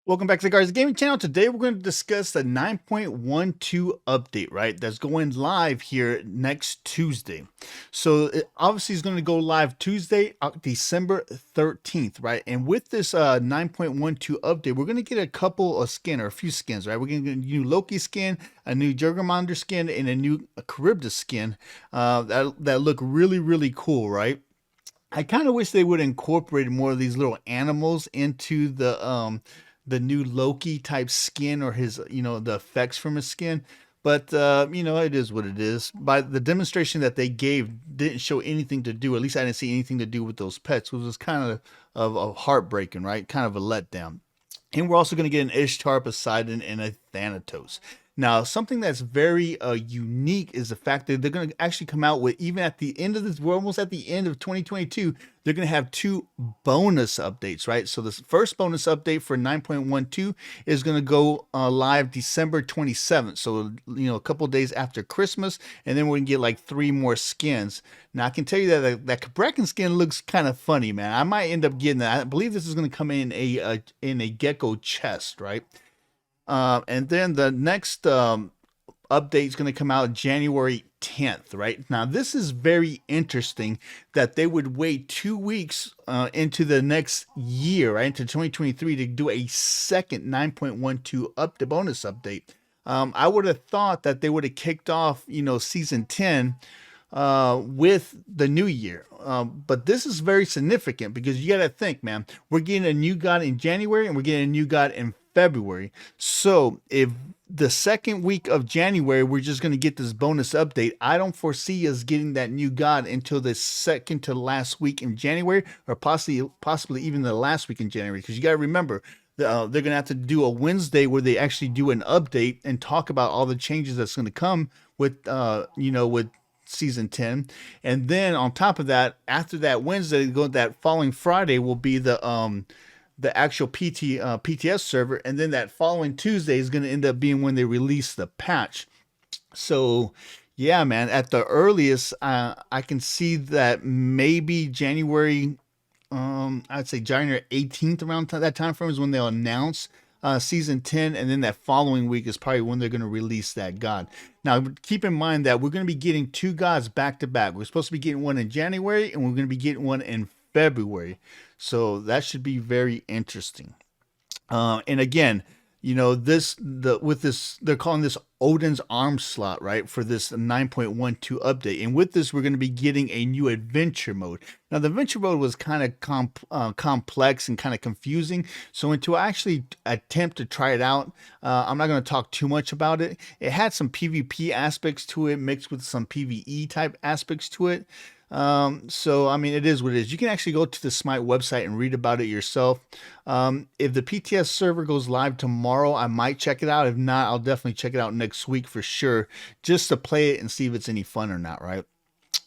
Welcome back to the Guards Gaming Channel. Today we're going to discuss the 9.12 update, right? That's going live here next Tuesday. So it obviously is going to go live Tuesday, December 13th, right? And with this 9.12 update, we're going to get a couple of skin or a few skins, right? We're going to get a new Loki skin, a new Jurgermonder skin, and a new Charybdis skin that look really, really cool, right? I kind of wish they would incorporate more of these little animals into the new Loki type skin or his the effects from his skin. But it is what it is. By the demonstration that they gave didn't show anything to do. At least I didn't see anything to do with those pets, which was kind of heartbreaking, right? Kind of a letdown. And we're also going to get an Ishtar, Poseidon, and a Thanatos. Now, something that's very unique is the fact that they're going to actually come out with, even at the end of this, we're almost at the end of 2022, they're going to have two bonus updates, right? So this first bonus update for 9.12 is going to go live December 27th. So, a couple days after Christmas, and then we're going to get like 3 more skins. Now, I can tell you that Cabrakan skin looks kind of funny, man. I might end up getting that. I believe this is going to come in a gecko chest, right? And then the next update is going to come out January 10th, right? Now, this is very interesting that they would wait 2 weeks into the next year, right, into 2023 to do a second 9.12 the bonus update. I would have thought that they would have kicked off, season 10 with the new year. But this is very significant because you got to think, man, we're getting a new god in January and we're getting a new god in February. So if the second week of January, we're just going to get this bonus update, I don't foresee us getting that new god until the second to last week in January, or possibly even the last week in January. Because you got to remember, they're going to have to do a Wednesday where they actually do an update and talk about all the changes that's going to come with, with season 10. And then on top of that, after that Wednesday, that following Friday will be the actual PTS server, and then that following Tuesday is going to end up being when they release the patch. So, yeah, man, at the earliest, I can see that maybe January, I'd say January 18th around that time frame is when they'll announce season 10, and then that following week is probably when they're going to release that god. Now, keep in mind that we're going to be getting 2 gods back to back. We're supposed to be getting one in January, and we're going to be getting one in February. So that should be very interesting. And again, with this, they're calling this Odin's arm slot, right, for this 9.12 update. And with this, we're going to be getting a new adventure mode. Now, the adventure mode was kind of complex and kind of confusing. So until I actually attempt to try it out, I'm not going to talk too much about it. It had some PvP aspects to it mixed with some PvE type aspects to it. So I mean, it is what it is. You can actually go to the Smite website and read about it yourself. If the PTS server goes live tomorrow, I might check it out. If not, I'll definitely check it out next week for sure, just to play it and see if it's any fun or not, right?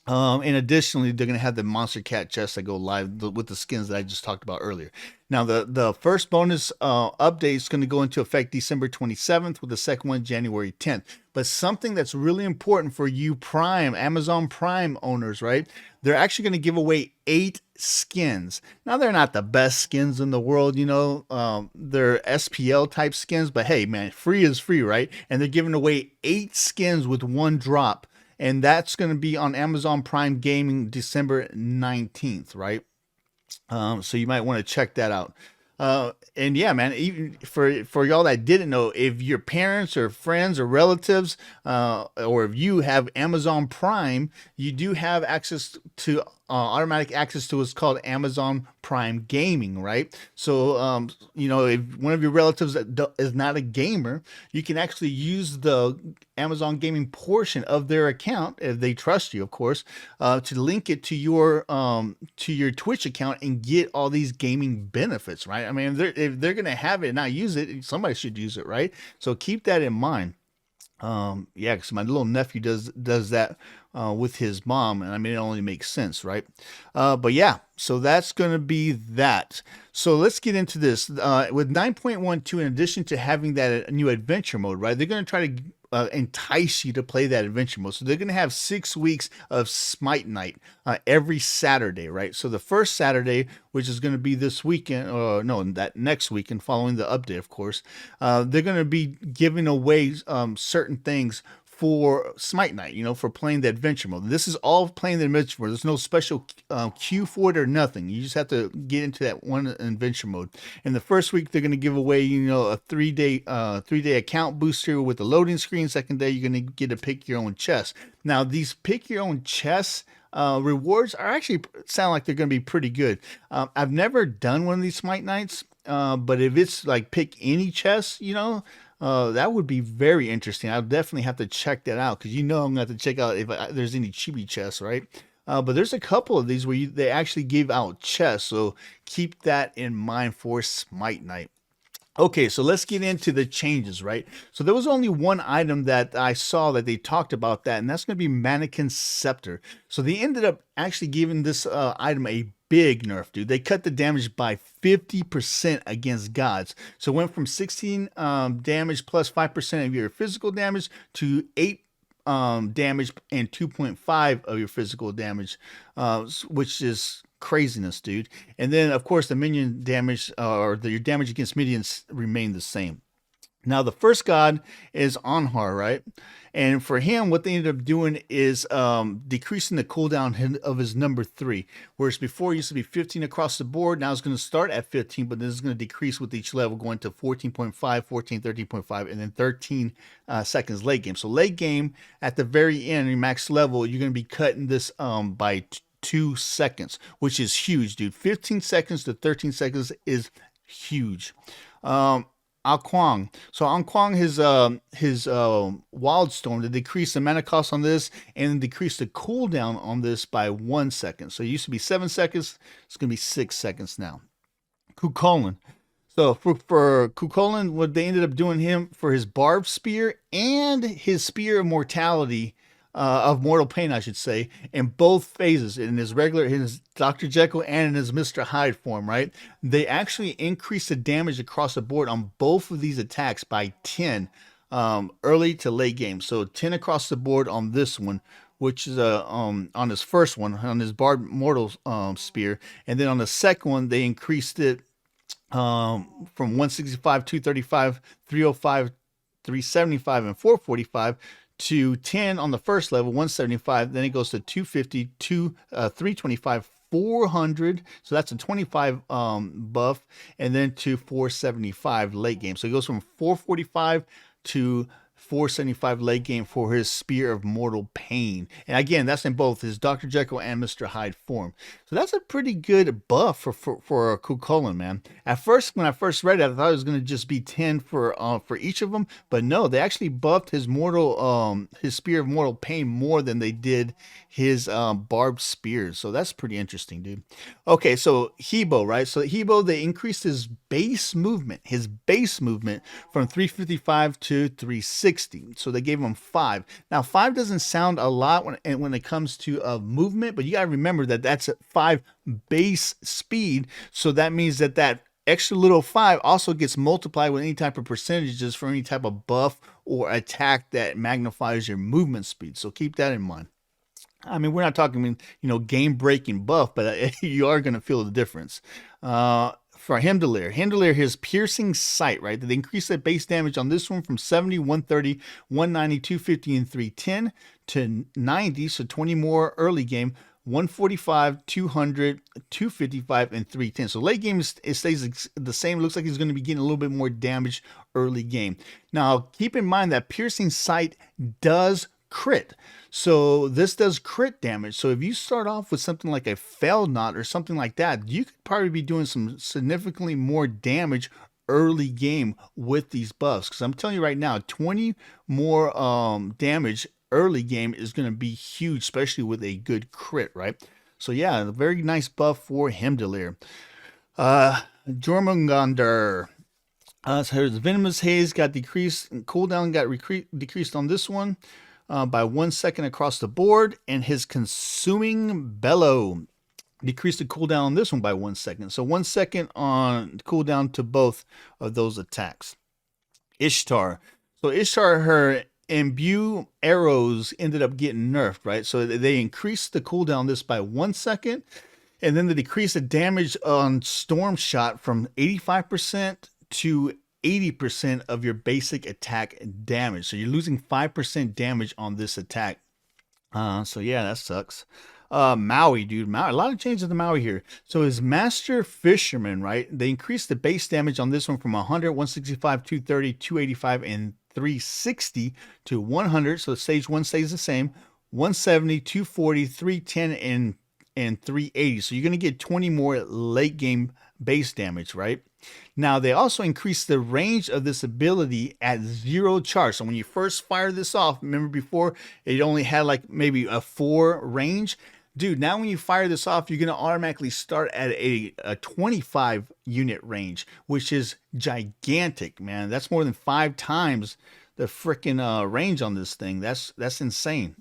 And additionally, they're going to have the Monster Cat chests that go live with the skins that I just talked about earlier. Now, the first bonus update is going to go into effect December 27th, with the second one January 10th. But something that's really important for you Amazon Prime owners, right? They're actually going to give away 8 skins. Now, they're not the best skins in the world, they're SPL type skins, but hey, man, free is free, right? And they're giving away 8 skins with 1 drop. And that's going to be on Amazon Prime Gaming December 19th, right? So you might want to check that out. And yeah, man, even for y'all that didn't know, if your parents or friends or relatives, or if you have Amazon Prime, you do have access to automatic access to what's called Amazon Prime Gaming, right? So, if one of your relatives is not a gamer, you can actually use the Amazon Gaming portion of their account, if they trust you, of course, to link it to your Twitch account and get all these gaming benefits, right? I mean, if they're gonna have it and not use it, somebody should use it, right? So keep that in mind. Yeah, because my little nephew does that with his mom, and I mean, it only makes sense, right? But yeah, so that's going to be that. So let's get into this. With 9.12, in addition to having that new adventure mode, right, they're going to try to entice you to play that adventure mode. So they're going to have 6 weeks of Smite Night every Saturday, right? So the first Saturday, which is going to be this weekend, or no, that next weekend following the update, of course, they're going to be giving away certain things for Smite Night, for playing the adventure mode. This is all playing the adventure mode. There's no special queue for it or nothing. You just have to get into that one adventure mode. And the first week they're going to give away, a 3-day account booster with the loading screen. Second day you're going to get to pick your own chest. Now these pick your own chests rewards are actually sound like they're going to be pretty good. I've never done one of these Smite Nights, but if it's like pick any chest, that would be very interesting. I'll definitely have to check that out because I'm going to have to check out if there's any chibi chests, right? But there's a couple of these where they actually give out chests, so keep that in mind for Smite Night. Okay, so let's get into the changes, right? So there was only one item that I saw that they talked about that, and that's going to be Mannequin Scepter. So they ended up actually giving this item a big nerf, dude. They cut the damage by 50% against gods. So it went from 16 damage plus 5% of your physical damage to 8 damage and 2.5 of your physical damage, which is craziness, dude. And then of course the minion damage your damage against minions remain the same. Now the first god is Anhar, right? And for him, what they ended up doing is decreasing the cooldown of his number 3. Whereas before it used to be 15 across the board. Now it's going to start at 15, but this is going to decrease with each level, going to 14.5, 14, 13.5, and then 13 seconds late game. So late game, at the very end, your max level, you're going to be cutting this by 2 seconds, which is huge, dude. 15 seconds to 13 seconds is huge. Aquang. So Aquang, his Wildstorm, to decrease the mana cost on this and decrease the cooldown on this by 1 second. So it used to be 7 seconds. It's going to be 6 seconds now. Kukolin. So for Kukolin, what they ended up doing him for his Barbed Spear and his Spear of Mortality, of Mortal Pain, I should say, in both phases, in his Dr. Jekyll and in his Mr. Hyde form, right? They actually increase the damage across the board on both of these attacks by 10 early to late game. So 10 across the board on this one, which is on his first one, on his Barbed Mortal Spear. And then on the second one, they increased it from 165, 235, 305, 375, and 445 to 10 on the first level, 175. Then it goes to 250, 325, 400. So that's a 25 buff, and then to 475 late game. So it goes from 445 to 475 late game for his Spear of Mortal Pain. And again, that's in both his Dr. Jekyll and Mr. Hyde form. So that's a pretty good buff for Kukolin, man. At first, when I first read it, I thought it was going to just be 10 for each of them. But no, they actually buffed his Spear of Mortal Pain more than they did his Barbed Spears. So that's pretty interesting, dude. Okay, so Hebo, right? So Hebo, they increased his base movement from 355 to 360. So they gave him 5. Now 5 doesn't sound a lot when it comes to movement, but you gotta remember that that's 5 base speed. So that means that extra little 5 also gets multiplied with any type of percentages for any type of buff or attack that magnifies your movement speed. So keep that in mind. I mean, we're not talking, game-breaking buff, but you are going to feel the difference. For Himdalir, his Piercing Sight, right? They increased the base damage on this one from 70, 130, 190, 250, and 310 to 90, so 20 more early game, 145, 200, 255, and 310. So late game, it stays the same. Looks like he's going to be getting a little bit more damage early game. Now, keep in mind that Piercing Sight does crit. So this does crit damage. So if you start off with something like a Fell Knot or something like that, you could probably be doing some significantly more damage early game with these buffs. Because I'm telling you right now, 20 more damage early game is going to be huge, especially with a good crit, right? So yeah, a very nice buff for Himdalir. Jormungandr. So his Venomous Haze got decreased, and cooldown got decreased on this one by 1 second across the board, and his Consuming Bellow decreased the cooldown on this one by 1 second. So 1 second on cooldown to both of those attacks. Ishtar. So Ishtar, her imbue arrows ended up getting nerfed, right? So they increased the cooldown this by 1 second, and then they decreased the damage on storm shot from 85% to 80% of your basic attack damage. So you're losing 5% damage on this attack. So yeah, that sucks. Maui, dude, Maui, a lot of changes to Maui here. So his Master Fisherman, right? They increased the base damage on this one from 100, 165, 230, 285, and 360 to 100. So stage 1 stays the same. 170, 240, 310, and 380. So you're going to get 20 more late game base damage, right? Now, they also increased the range of this ability at 0 charge. So when you first fire this off, remember before it only had like maybe a 4 range? Dude, now when you fire this off, you're going to automatically start at a 25 unit range, which is gigantic, man. That's more than 5 times the freaking range on this thing. That's insane.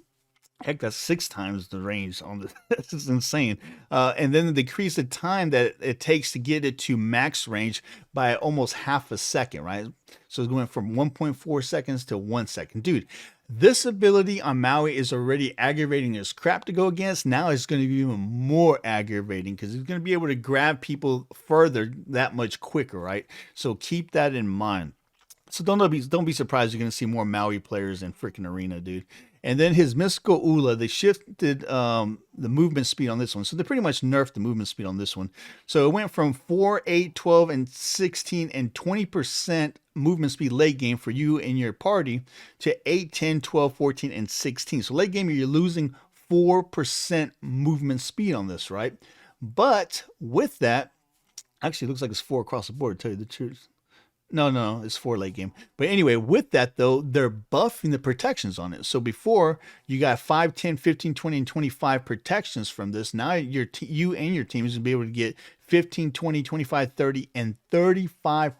Heck, that's 6 times the range on the. This is insane. And then decrease the time that it takes to get it to max range by almost half a second, right? So it's going from 1.4 seconds to 1 second. Dude, this ability on Maui is already aggravating as crap to go against. Now it's going to be even more aggravating because it's going to be able to grab people further that much quicker, right? So keep that in mind. So don't be surprised you're going to see more Maui players in freaking arena, dude. And then his Misco Ula, they shifted the movement speed on this one. So they pretty much nerfed the movement speed on this one. So it went from 4, 8, 12, and 16 and 20% movement speed late game for you and your party to 8, 10, 12, 14, and 16. So late game, you're losing 4% movement speed on this, right? But with that, actually it looks like it's 4 across the board, to tell you the truth. No, it's 4 late game. But anyway, with that though, they're buffing the protections on it. So before you got 5, 10, 15, 20, and 25 protections from this. Now you and your team is going to be able to get 15, 20, 25, 30, and 35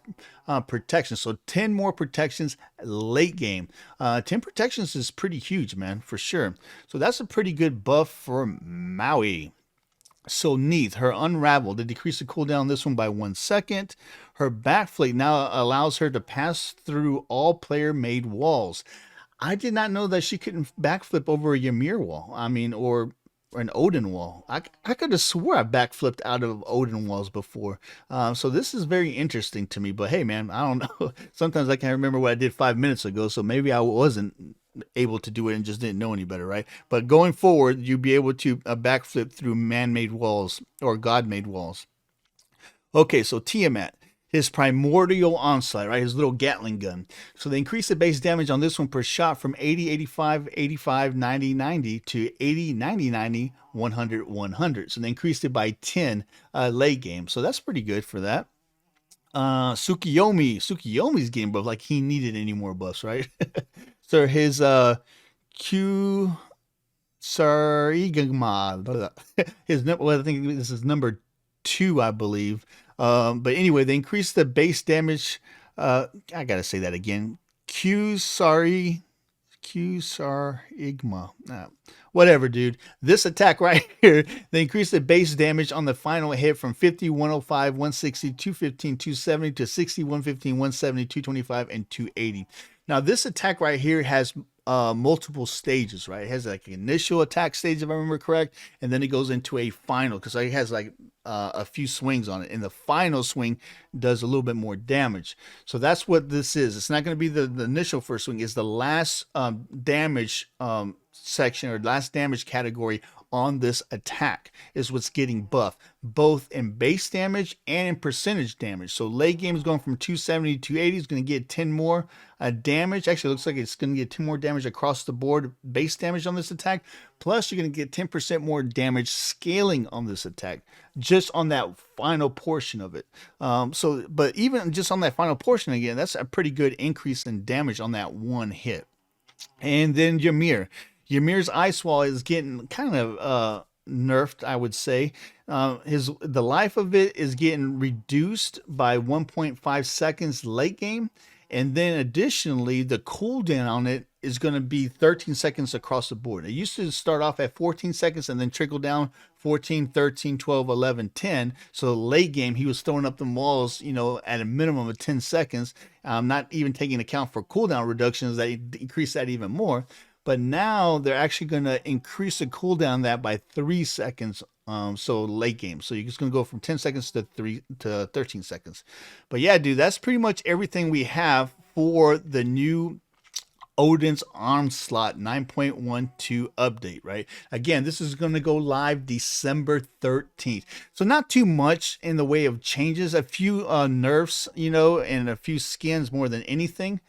protections. So 10 more protections late game. 10 protections is pretty huge, man, for sure. So that's a pretty good buff for Maui. So Neath, her Unravel, they decrease the cooldown on this one by 1 second. Her backflip now allows her to pass through all player-made walls. I did not know that she couldn't backflip over a Ymir wall. I mean, or an Odin wall. I could have swore I backflipped out of Odin walls before. So this is very interesting to me. But hey, man, I don't know. Sometimes I can't remember what I did 5 minutes ago. So maybe I wasn't able to do it and just didn't know any better, right? But going forward, you'll be able to backflip through man-made walls or god-made walls. Okay, so Tiamat, his primordial onslaught, right? His little Gatling gun. So they increase the base damage on this one per shot from 80, 85, 85, 90, 90 to 80, 90, 90, 100, 100. So they increased it by 10 late game. So that's pretty good for that. Tsukiyomi's game buff, like he needed any more buffs, right? So his Q Sarigma, his well, I think this is number 2, I believe. But anyway, they increased the base damage. I gotta say that again. Q Sarigma. Whatever, dude. This attack right here, they increased the base damage on the final hit from 50, 105, 160, 215, 270 to 60, 115, 170, 225, and 280. Now, this attack right here has multiple stages, right? It has like an initial attack stage, if I remember correct, and then it goes into a final, because it has like a few swings on it, and the final swing does a little bit more damage. So that's what this is. It's not going to be the initial first swing. It's the last damage section or last damage category on this attack is what's getting buffed, both in base damage and in percentage damage. So late game is going from 270 to 280. It's going to get 10 more damage. Actually, it looks like it's going to get 10 more damage across the board, base damage on this attack. Plus, you're going to get 10% more damage scaling on this attack, just on that final portion of it. But even just on that final portion, again, that's a pretty good increase in damage on that one hit. And then Ymir. Ymir's Ice Wall is getting kind of nerfed, I would say. The life of it is getting reduced by 1.5 seconds late game. And then additionally, the cooldown on it is going to be 13 seconds across the board. It used to start off at 14 seconds and then trickle down 14, 13, 12, 11, 10. So late game, he was throwing up the walls, you know, at a minimum of 10 seconds. Not even taking account for cooldown reductions that increase that even more. But now they're actually going to increase the cooldown that by 3 seconds. So late game. So you're just going to go from 10 seconds to 13 seconds. But yeah, dude, that's pretty much everything we have for the new Odin's Onslaught 9.12 update, right? Again, this is going to go live December 13th. So not too much in the way of changes, a few nerfs, you know, and a few skins more than anything.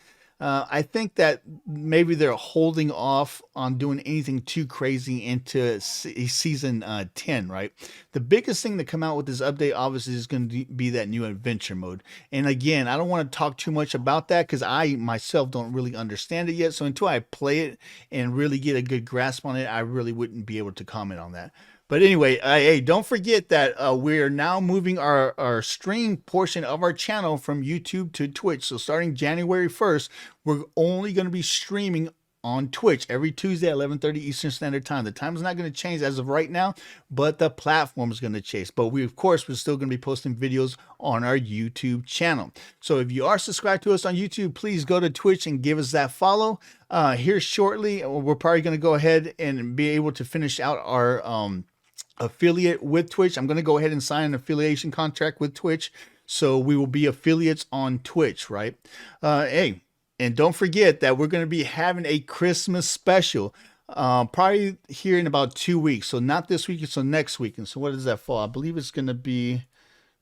I think that maybe they're holding off on doing anything too crazy into season 10, right? The biggest thing to come out with this update, obviously, is going to be that new adventure mode. And again, I don't want to talk too much about that because I myself don't really understand it yet. So until I play it and really get a good grasp on it, I really wouldn't be able to comment on that. But anyway, hey, don't forget that we're now moving our stream portion of our channel from YouTube to Twitch. So starting January 1st, we're only going to be streaming on Twitch every Tuesday at 11:30 Eastern Standard Time. The time is not going to change as of right now, but the platform is going to change. But we, of course, we're still going to be posting videos on our YouTube channel. So if you are subscribed to us on YouTube, please go to Twitch and give us that follow. Here shortly, we're probably going to go ahead and be able to finish out our affiliate with Twitch. I'm going to go ahead and sign an affiliation contract with Twitch, so we will be affiliates on Twitch, right? Hey, and don't forget that we're going to be having a Christmas special probably here in about 2 weeks. So not this week, so next week. And so what does that fall? I believe it's going to be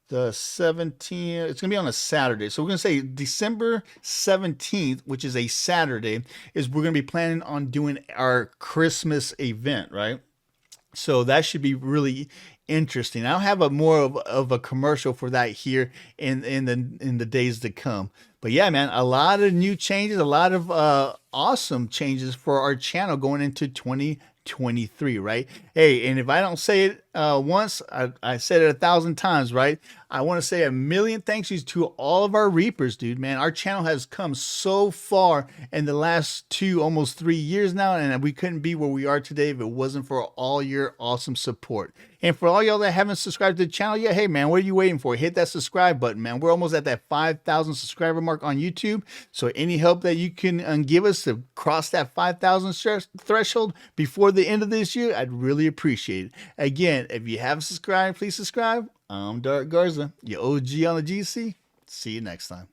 the 17th. It's going to be on a Saturday. So we're going to say December 17th, which is a Saturday, is we're going to be planning on doing our Christmas event, right? So that should be really interesting. I'll have a more of a commercial for that here in the days to come. But yeah, man, a lot of new changes, a lot of awesome changes for our channel going into 2023, right? Hey, and if I don't say it once, I said it 1,000 times, right? I want to say a million thank yous to all of our Reapers, dude, man. Our channel has come so far in the last almost 3 years now, and we couldn't be where we are today if it wasn't for all your awesome support. And for all y'all that haven't subscribed to the channel yet, hey, man, what are you waiting for? Hit that subscribe button, man. We're almost at that 5,000 subscriber mark on YouTube. So any help that you can give us to cross that 5,000 threshold before the end of this year, I'd really appreciate it. Again, if you haven't subscribed, please subscribe. I'm Dark Garza, your OG on the GC. See you next time.